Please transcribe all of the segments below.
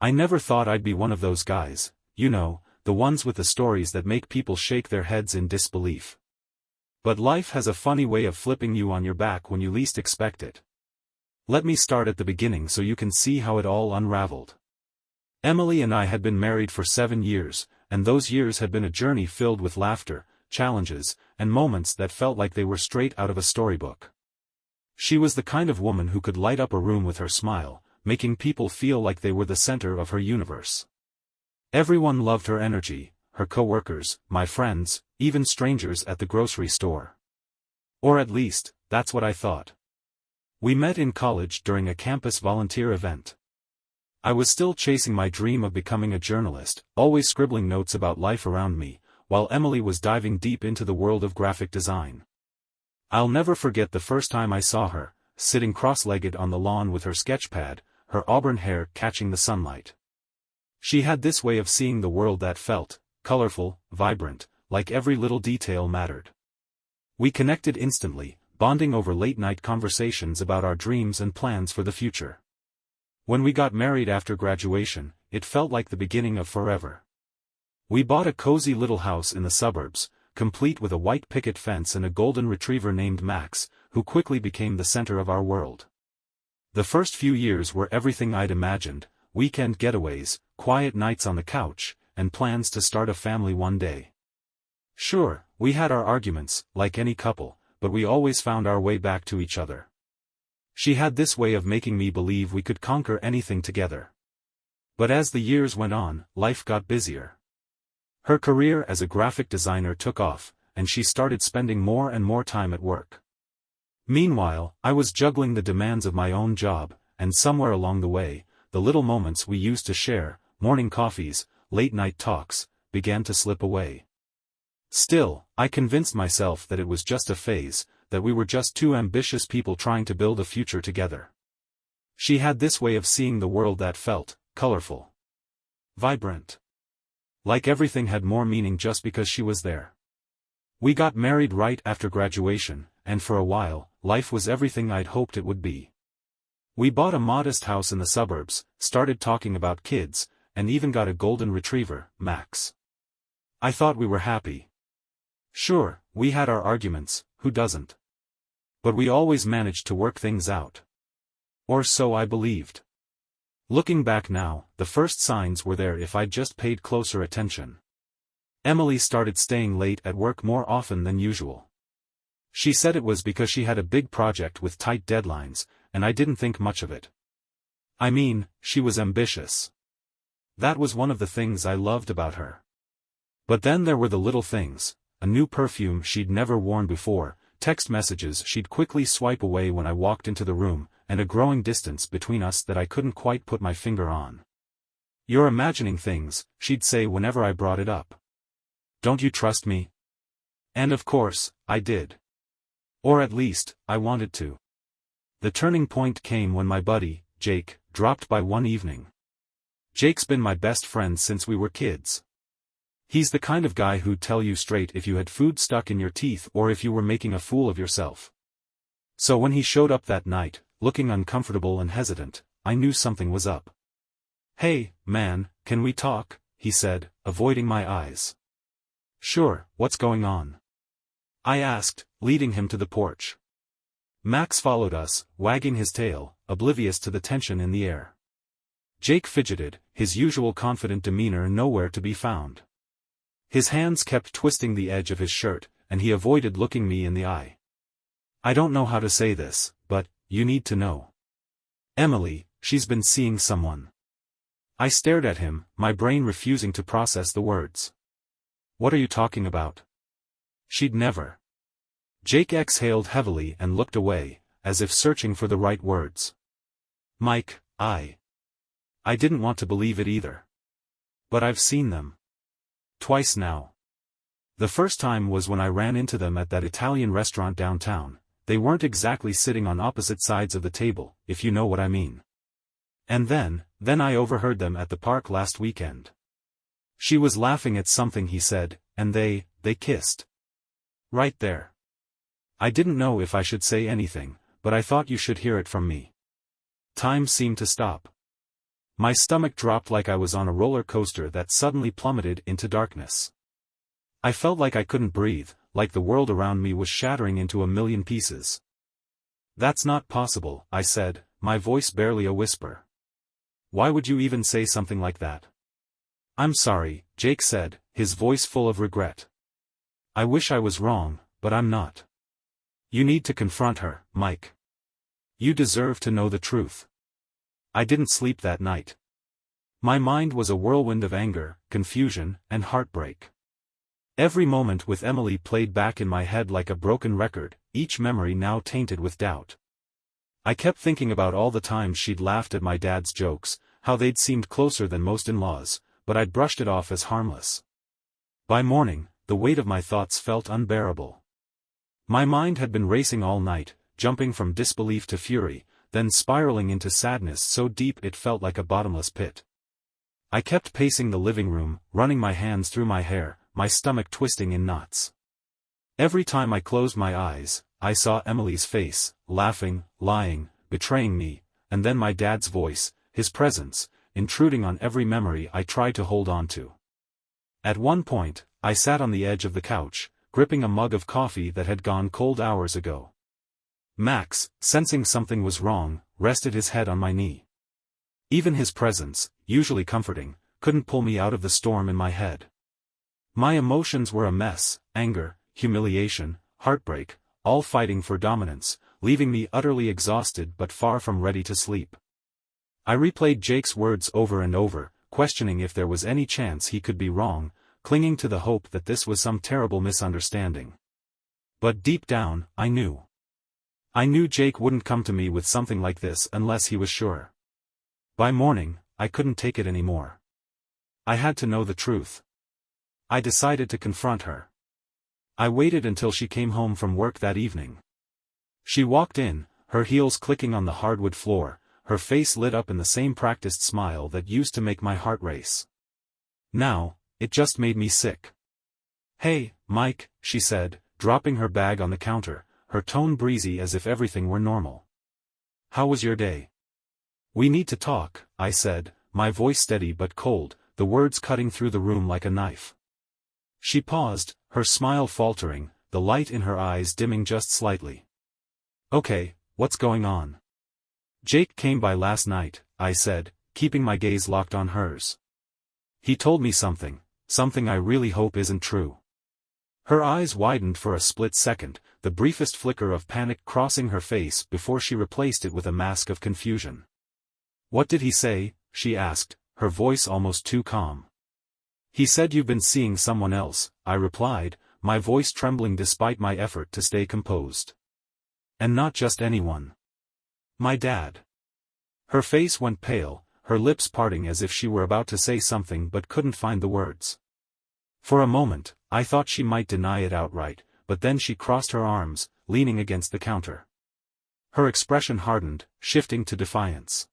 I never thought I'd be one of those guys, you know, the ones with the stories that make people shake their heads in disbelief. But life has a funny way of flipping you on your back when you least expect it. Let me start at the beginning so you can see how it all unraveled. Emily and I had been married for 7 years, and those years had been a journey filled with laughter, challenges, and moments that felt like they were straight out of a storybook. She was the kind of woman who could light up a room with her smile, making people feel like they were the center of her universe. Everyone loved her energy, her coworkers, my friends, even strangers at the grocery store. Or at least, that's what I thought. We met in college during a campus volunteer event. I was still chasing my dream of becoming a journalist, always scribbling notes about life around me, while Emily was diving deep into the world of graphic design. I'll never forget the first time I saw her, sitting cross-legged on the lawn with her sketchpad, her auburn hair catching the sunlight. She had this way of seeing the world that felt colorful, vibrant, like every little detail mattered. We connected instantly, bonding over late-night conversations about our dreams and plans for the future. When we got married after graduation, it felt like the beginning of forever. We bought a cozy little house in the suburbs, complete with a white picket fence and a golden retriever named Max, who quickly became the center of our world. The first few years were everything I'd imagined: weekend getaways, quiet nights on the couch, and plans to start a family one day. Sure, we had our arguments, like any couple, but we always found our way back to each other. She had this way of making me believe we could conquer anything together. But as the years went on, life got busier. Her career as a graphic designer took off, and she started spending more and more time at work. Meanwhile, I was juggling the demands of my own job, and somewhere along the way, the little moments we used to share, morning coffees, late-night talks, began to slip away. Still, I convinced myself that it was just a phase, that we were just two ambitious people trying to build a future together. She had this way of seeing the world that felt colorful, vibrant. Like everything had more meaning just because she was there. We got married right after graduation, and for a while, life was everything I'd hoped it would be. We bought a modest house in the suburbs, started talking about kids, and even got a golden retriever, Max. I thought we were happy. Sure, we had our arguments, who doesn't? But we always managed to work things out. Or so I believed. Looking back now, the first signs were there if I'd just paid closer attention. Emily started staying late at work more often than usual. She said it was because she had a big project with tight deadlines, and I didn't think much of it. I mean, she was ambitious. That was one of the things I loved about her. But then there were the little things: a new perfume she'd never worn before, text messages she'd quickly swipe away when I walked into the room, and a growing distance between us that I couldn't quite put my finger on. "You're imagining things," she'd say whenever I brought it up. "Don't you trust me?" And of course, I did. Or at least, I wanted to. The turning point came when my buddy, Jake, dropped by one evening. Jake's been my best friend since we were kids. He's the kind of guy who'd tell you straight if you had food stuck in your teeth or if you were making a fool of yourself. So when he showed up that night, looking uncomfortable and hesitant, I knew something was up. "Hey, man, can we talk?" he said, avoiding my eyes. "Sure, what's going on?" I asked, leading him to the porch. Max followed us, wagging his tail, oblivious to the tension in the air. Jake fidgeted, his usual confident demeanor nowhere to be found. His hands kept twisting the edge of his shirt, and he avoided looking me in the eye. "I don't know how to say this, but you need to know. Emily, she's been seeing someone." I stared at him, my brain refusing to process the words. "What are you talking about?" "She'd never." Jake exhaled heavily and looked away, as if searching for the right words. "Mike, I didn't want to believe it either. But I've seen them. Twice now. The first time was when I ran into them at that Italian restaurant downtown. They weren't exactly sitting on opposite sides of the table, if you know what I mean. And then I overheard them at the park last weekend. She was laughing at something he said, and they kissed. Right there. I didn't know if I should say anything, but I thought you should hear it from me." Time seemed to stop. My stomach dropped like I was on a roller coaster that suddenly plummeted into darkness. I felt like I couldn't breathe, like the world around me was shattering into a million pieces. "That's not possible," I said, my voice barely a whisper. "Why would you even say something like that?" "I'm sorry," Jake said, his voice full of regret. "I wish I was wrong, but I'm not. You need to confront her, Mike. You deserve to know the truth." I didn't sleep that night. My mind was a whirlwind of anger, confusion, and heartbreak. Every moment with Emily played back in my head like a broken record, each memory now tainted with doubt. I kept thinking about all the times she'd laughed at my dad's jokes, how they'd seemed closer than most in-laws, but I'd brushed it off as harmless. By morning, the weight of my thoughts felt unbearable. My mind had been racing all night, jumping from disbelief to fury, then spiraling into sadness so deep it felt like a bottomless pit. I kept pacing the living room, running my hands through my hair, my stomach twisting in knots. Every time I closed my eyes, I saw Emily's face, laughing, lying, betraying me, and then my dad's voice, his presence, intruding on every memory I tried to hold on to. At one point, I sat on the edge of the couch, gripping a mug of coffee that had gone cold hours ago. Max, sensing something was wrong, rested his head on my knee. Even his presence, usually comforting, couldn't pull me out of the storm in my head. My emotions were a mess: anger, humiliation, heartbreak, all fighting for dominance, leaving me utterly exhausted but far from ready to sleep. I replayed Jake's words over and over, questioning if there was any chance he could be wrong, clinging to the hope that this was some terrible misunderstanding. But deep down, I knew. Jake wouldn't come to me with something like this unless he was sure. By morning, I couldn't take it anymore. I had to know the truth. I decided to confront her. I waited until she came home from work that evening. She walked in, her heels clicking on the hardwood floor, her face lit up in the same practiced smile that used to make my heart race. Now, it just made me sick. "Hey, Mike," she said, dropping her bag on the counter, her tone breezy as if everything were normal. "How was your day?" "We need to talk," I said, my voice steady but cold, the words cutting through the room like a knife. She paused, her smile faltering, the light in her eyes dimming just slightly. "Okay, what's going on?" "Jake came by last night," I said, keeping my gaze locked on hers. "He told me something I really hope isn't true." Her eyes widened for a split second, the briefest flicker of panic crossing her face before she replaced it with a mask of confusion. "What did he say?" she asked, her voice almost too calm. "He said you've been seeing someone else," I replied, my voice trembling despite my effort to stay composed. "And not just anyone. My dad." Her face went pale, her lips parting as if she were about to say something but couldn't find the words. For a moment, I thought she might deny it outright, but then she crossed her arms, leaning against the counter. Her expression hardened, shifting to defiance.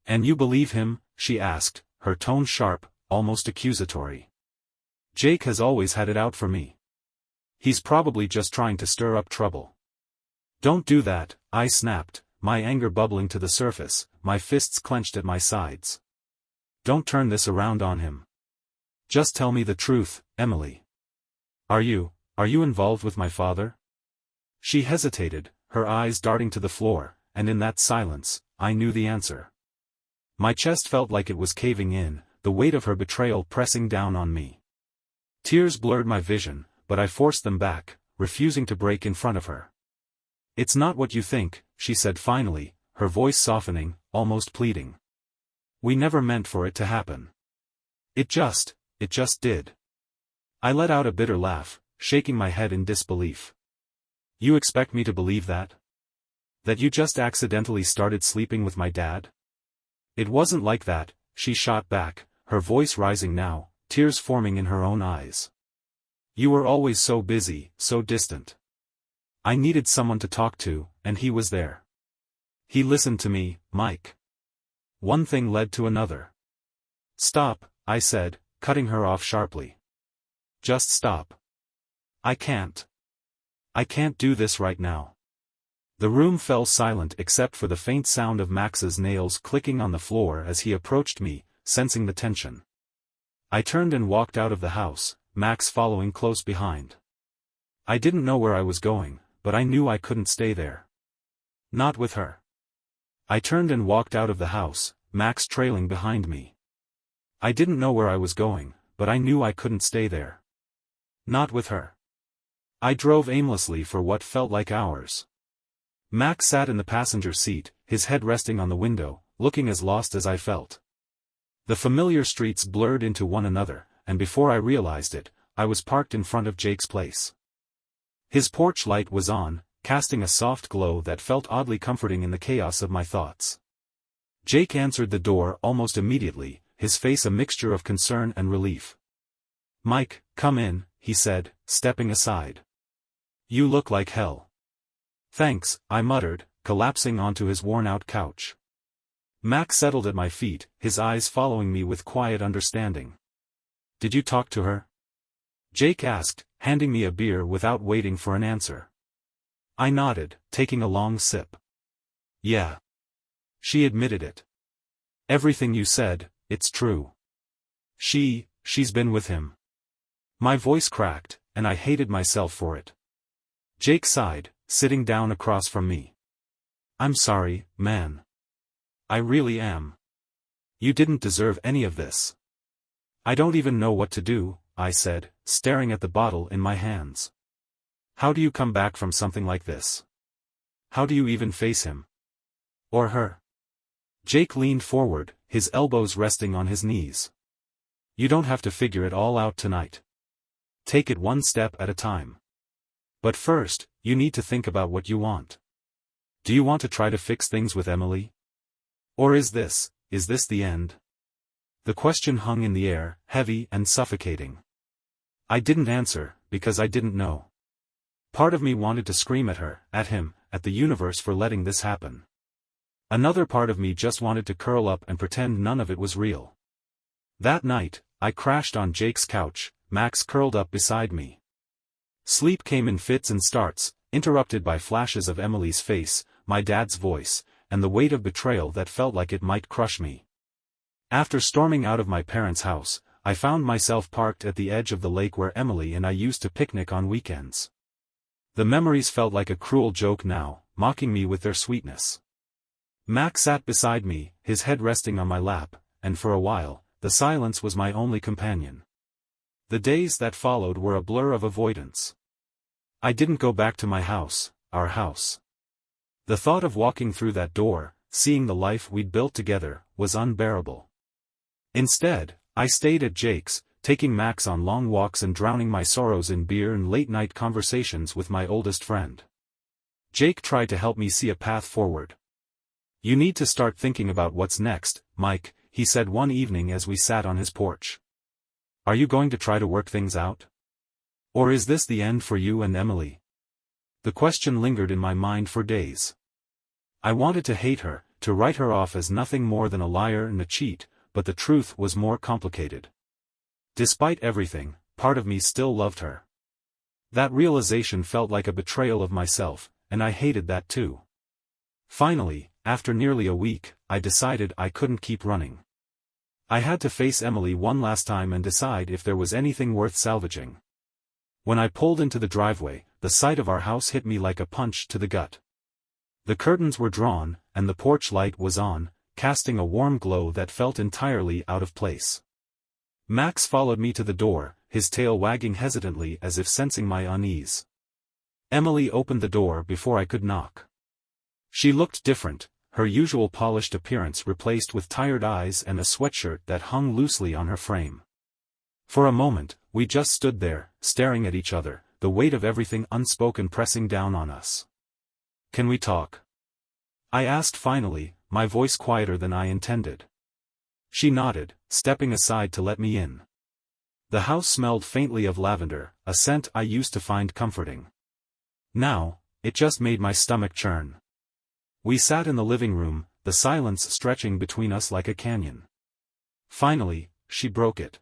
"And you believe him?" she asked, her tone sharp, almost accusatory. "Jake has always had it out for me. He's probably just trying to stir up trouble." "Don't do that," I snapped, my anger bubbling to the surface, my fists clenched at my sides. "Don't turn this around on him. Just tell me the truth, Emily. Are you involved with my father?" She hesitated, her eyes darting to the floor, and in that silence, I knew the answer. My chest felt like it was caving in, the weight of her betrayal pressing down on me. Tears blurred my vision, but I forced them back, refusing to break in front of her. "It's not what you think," she said finally, her voice softening, almost pleading. "We never meant for it to happen. It just did." I let out a bitter laugh, shaking my head in disbelief. "You expect me to believe that? That you just accidentally started sleeping with my dad?" "It wasn't like that," she shot back, her voice rising now, tears forming in her own eyes. "You were always so busy, so distant. I needed someone to talk to, and he was there. He listened to me, Mike." One thing led to another. "Stop," I said, cutting her off sharply. "Just stop. I can't do this right now." The room fell silent except for the faint sound of Max's nails clicking on the floor as he approached me, sensing the tension. I turned and walked out of the house, Max following close behind. I didn't know where I was going, but I knew I couldn't stay there. Not with her. I turned and walked out of the house, Max trailing behind me. I didn't know where I was going, but I knew I couldn't stay there. Not with her. I drove aimlessly for what felt like hours. Max sat in the passenger seat, his head resting on the window, looking as lost as I felt. The familiar streets blurred into one another, and before I realized it, I was parked in front of Jake's place. His porch light was on, casting a soft glow that felt oddly comforting in the chaos of my thoughts. Jake answered the door almost immediately, his face a mixture of concern and relief. "Mike, come in," he said, stepping aside. "You look like hell." "Thanks," I muttered, collapsing onto his worn-out couch. Max settled at my feet, his eyes following me with quiet understanding. "Did you talk to her?" Jake asked, handing me a beer without waiting for an answer. I nodded, taking a long sip. "Yeah." She admitted it. "Everything you said, it's true. She's been with him." My voice cracked, and I hated myself for it. Jake sighed, sitting down across from me. "I'm sorry, man. I really am. You didn't deserve any of this." "I don't even know what to do," I said, staring at the bottle in my hands. "How do you come back from something like this? How do you even face him? Or her?" Jake leaned forward, his elbows resting on his knees. "You don't have to figure it all out tonight. Take it one step at a time. But first, you need to think about what you want. Do you want to try to fix things with Emily? Or is this the end?" The question hung in the air, heavy and suffocating. I didn't answer, because I didn't know. Part of me wanted to scream at her, at him, at the universe for letting this happen. Another part of me just wanted to curl up and pretend none of it was real. That night, I crashed on Jake's couch, Max curled up beside me. Sleep came in fits and starts, interrupted by flashes of Emily's face, my dad's voice, and the weight of betrayal that felt like it might crush me. After storming out of my parents' house, I found myself parked at the edge of the lake where Emily and I used to picnic on weekends. The memories felt like a cruel joke now, mocking me with their sweetness. Max sat beside me, his head resting on my lap, and for a while, the silence was my only companion. The days that followed were a blur of avoidance. I didn't go back to my house, our house. The thought of walking through that door, seeing the life we'd built together, was unbearable. Instead, I stayed at Jake's, taking Max on long walks and drowning my sorrows in beer and late-night conversations with my oldest friend. Jake tried to help me see a path forward. "You need to start thinking about what's next, Mike," he said one evening as we sat on his porch. "Are you going to try to work things out? Or is this the end for you and Emily?" The question lingered in my mind for days. I wanted to hate her, to write her off as nothing more than a liar and a cheat, but the truth was more complicated. Despite everything, part of me still loved her. That realization felt like a betrayal of myself, and I hated that too. Finally, after nearly a week, I decided I couldn't keep running. I had to face Emily one last time and decide if there was anything worth salvaging. When I pulled into the driveway, the sight of our house hit me like a punch to the gut. The curtains were drawn, and the porch light was on, casting a warm glow that felt entirely out of place. Max followed me to the door, his tail wagging hesitantly as if sensing my unease. Emily opened the door before I could knock. She looked different, her usual polished appearance replaced with tired eyes and a sweatshirt that hung loosely on her frame. For a moment, we just stood there, staring at each other, the weight of everything unspoken pressing down on us. "Can we talk?" I asked finally, my voice quieter than I intended. She nodded, stepping aside to let me in. The house smelled faintly of lavender, a scent I used to find comforting. Now, it just made my stomach churn. We sat in the living room, the silence stretching between us like a canyon. Finally, she broke it.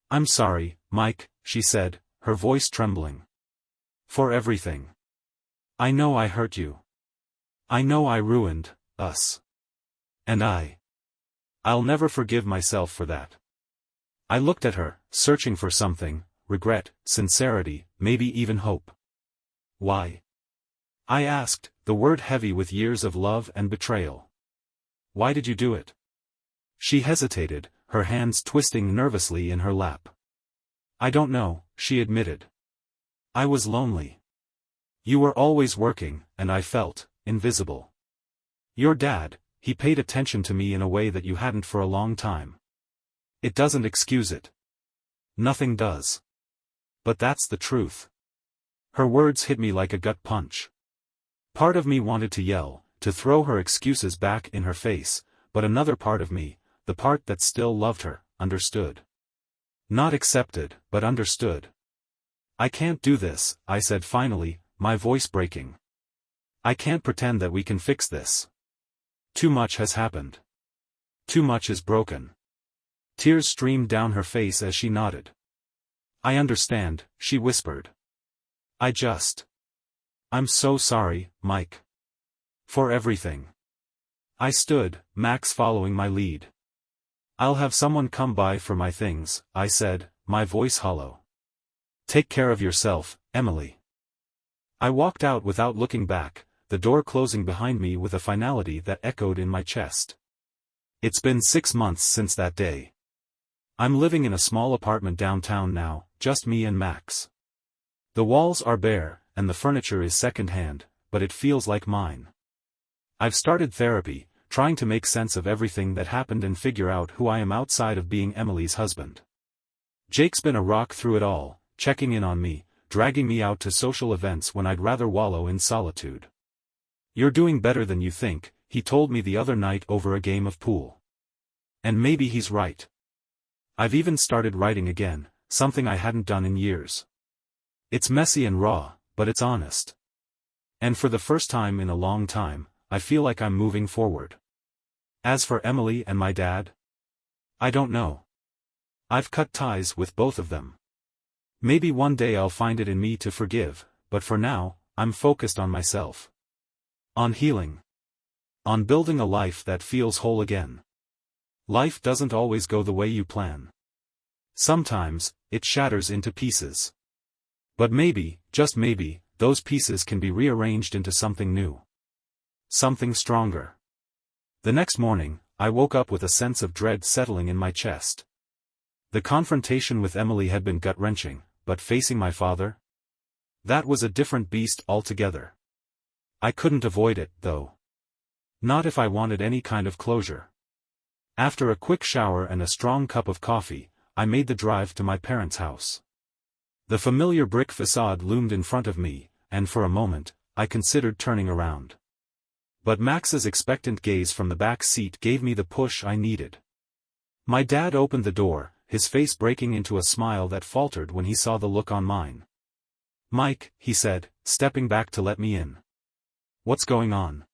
"I'm sorry, Mike," she said, her voice trembling. "For everything. I know I hurt you. I know I ruined us. And I'll never forgive myself for that. I looked at her, searching for something, regret, sincerity, maybe even hope. Why? I asked, the word heavy with years of love and betrayal. Why did you do it? She hesitated, her hands twisting nervously in her lap. I don't know, she admitted. I was lonely. You were always working, and I felt invisible. Your dad, he paid attention to me in a way that you hadn't for a long time. It doesn't excuse it. Nothing does. But that's the truth. Her words hit me like a gut punch. Part of me wanted to yell, to throw her excuses back in her face, but another part of me, the part that still loved her, understood. Not accepted, but understood. I can't do this, I said finally, my voice breaking. I can't pretend that we can fix this. Too much has happened. Too much is broken. Tears streamed down her face as she nodded. I understand, she whispered. I'm so sorry, Mike. For everything. I stood, Max following my lead. I'll have someone come by for my things, I said, my voice hollow. Take care of yourself, Emily. I walked out without looking back, the door closing behind me with a finality that echoed in my chest. It's been 6 months since that day. I'm living in a small apartment downtown now, just me and Max. The walls are bare, and the furniture is second-hand, but it feels like mine. I've started therapy, trying to make sense of everything that happened and figure out who I am outside of being Emily's husband. Jake's been a rock through it all, checking in on me, dragging me out to social events when I'd rather wallow in solitude. You're doing better than you think, he told me the other night over a game of pool. And maybe he's right. I've even started writing again, something I hadn't done in years. It's messy and raw, but it's honest. And for the first time in a long time, I feel like I'm moving forward. As for Emily and my dad? I don't know. I've cut ties with both of them. Maybe one day I'll find it in me to forgive, but for now, I'm focused on myself. On healing. On building a life that feels whole again. Life doesn't always go the way you plan. Sometimes, it shatters into pieces. But maybe, just maybe, those pieces can be rearranged into something new. Something stronger. The next morning, I woke up with a sense of dread settling in my chest. The confrontation with Emily had been gut-wrenching, but facing my father? That was a different beast altogether. I couldn't avoid it, though. Not if I wanted any kind of closure. After a quick shower and a strong cup of coffee, I made the drive to my parents' house. The familiar brick facade loomed in front of me, and for a moment, I considered turning around. But Max's expectant gaze from the back seat gave me the push I needed. My dad opened the door, his face breaking into a smile that faltered when he saw the look on mine. "Mike," he said, stepping back to let me in. "What's going on?"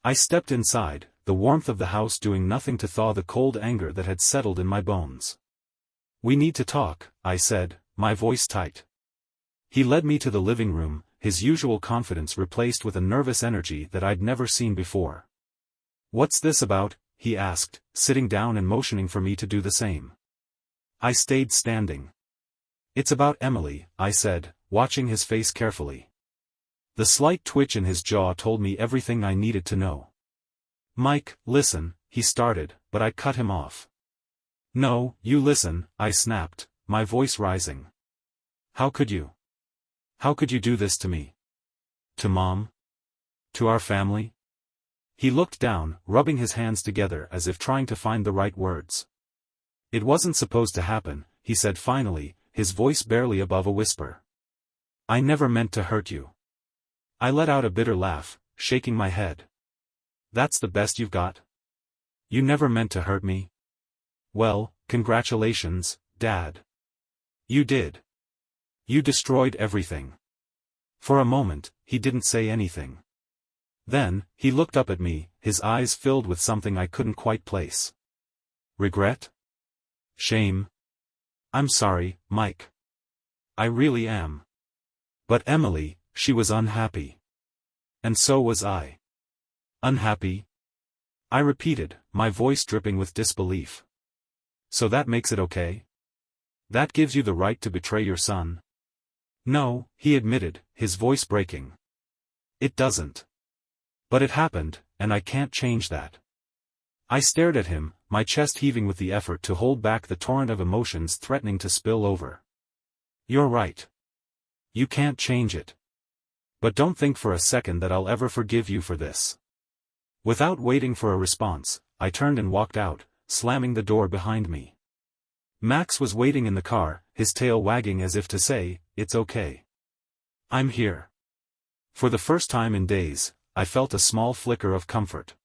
I stepped inside, the warmth of the house doing nothing to thaw the cold anger that had settled in my bones. "We need to talk," I said, my voice tight. He led me to the living room, his usual confidence replaced with a nervous energy that I'd never seen before. "What's this about?" he asked, sitting down and motioning for me to do the same. I stayed standing. "It's about Emily," I said, watching his face carefully. The slight twitch in his jaw told me everything I needed to know. "Mike, listen," he started, but I cut him off. "No, you listen," I snapped, my voice rising. "How could you? How could you do this to me? To Mom? To our family?" He looked down, rubbing his hands together as if trying to find the right words. "It wasn't supposed to happen," he said finally, his voice barely above a whisper. "I never meant to hurt you." I let out a bitter laugh, shaking my head. "That's the best you've got? You never meant to hurt me? Well, congratulations, Dad. You did. You destroyed everything." For a moment, he didn't say anything. Then, he looked up at me, his eyes filled with something I couldn't quite place. "Regret? Shame? I'm sorry, Mike. I really am. But Emily, she was unhappy. And so was I. Unhappy? I repeated, my voice dripping with disbelief. So that makes it okay? That gives you the right to betray your son? No, he admitted, his voice breaking. It doesn't. But it happened, and I can't change that. I stared at him, my chest heaving with the effort to hold back the torrent of emotions threatening to spill over. You're right. You can't change it. But don't think for a second that I'll ever forgive you for this. Without waiting for a response, I turned and walked out, slamming the door behind me. Max was waiting in the car, his tail wagging as if to say, "It's okay. I'm here." For the first time in days, I felt a small flicker of comfort.